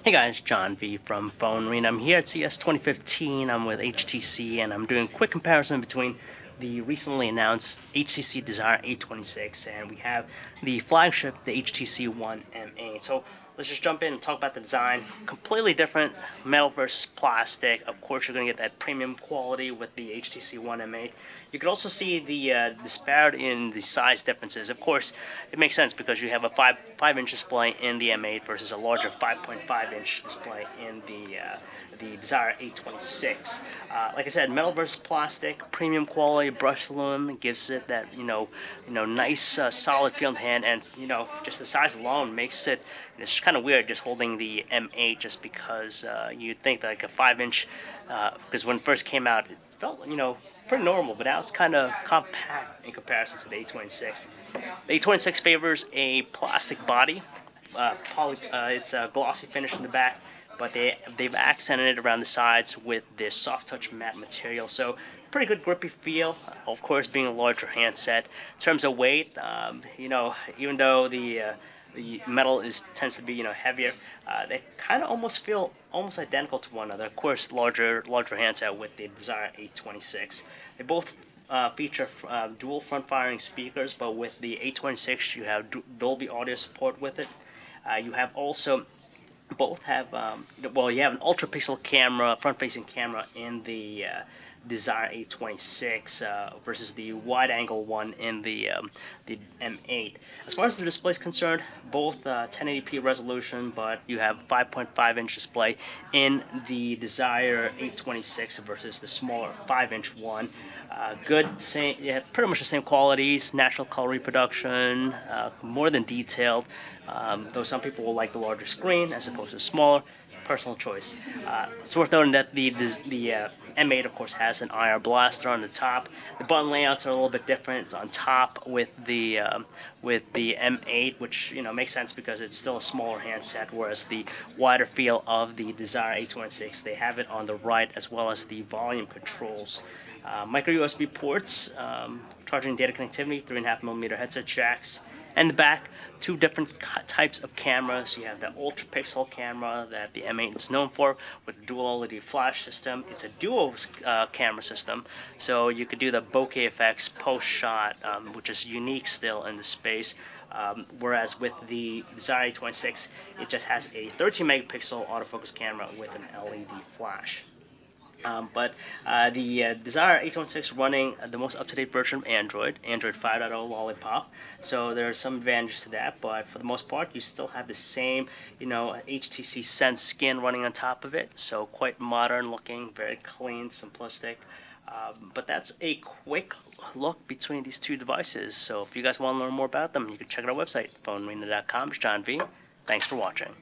Hey guys, John V from PhoneArena. I'm here at CES 2015. I'm with HTC and I'm doing a quick comparison between the recently announced HTC Desire 826 and we have the flagship, the HTC One M8. So let's just jump in and talk about the design. Completely different, metal versus plastic. Of course, you're going to get that premium quality with the HTC One M8. You can also see the disparity in the size differences. Of course, it makes sense because you have a 5-inch display in the M8 versus a larger 5.5-inch display in the Desire 826. Like I said, metal versus plastic, premium quality, brushed aluminum gives it that nice solid feel in the hand, and just the size alone makes it. It's kind of weird just holding the M8 just because you'd think that like a 5-inch, because when it first came out, it felt pretty normal, but now it's kind of compact in comparison to the 826. The 826 favors a plastic body. It's a glossy finish in the back, but they've accented it around the sides with this soft touch matte material, so pretty good grippy feel. Of course, being a larger handset. In terms of weight, even though the metal tends to be heavier, they kind of almost feel almost identical to one another. Of course, larger handset with the Desire 826. They both feature dual front-firing speakers, but with the 826 you have Dolby audio support with it. You have also both have you have an ultra pixel camera, front-facing camera in the Desire 826 versus the wide-angle one in the M8. As far as the display is concerned, both 1080p resolution, but you have 5.5-inch display in the Desire 826 versus the smaller 5-inch one. Pretty much the same qualities, natural color reproduction, more than detailed, though some people will like the larger screen as opposed to smaller. Personal choice. It's worth noting that the M8, of course, has an IR blaster on the top. The button layouts are a little bit different. It's on top with the M8, which makes sense because it's still a smaller handset, whereas the wider feel of the Desire 826, they have it on the right as well as the volume controls. Micro USB ports, charging data connectivity, 3.5mm headset jacks. And the back, two different types of cameras. You have the ultra pixel camera that the M8 is known for with the dual LED flash system. It's a dual camera system, so you could do the bokeh effects post-shot, which is unique still in the space. Whereas with the Desire 826, it just has a 13 megapixel autofocus camera with an LED flash. The Desire 826 running the most up-to-date version of Android 5.0 Lollipop, so there are some advantages to that, but for the most part you still have the same HTC Sense skin running on top of it, so quite modern looking, very clean, simplistic. But that's a quick look between these two devices, so if you guys want to learn more about them, you can check out our website, phonearena.com. It's John V. Thanks for watching.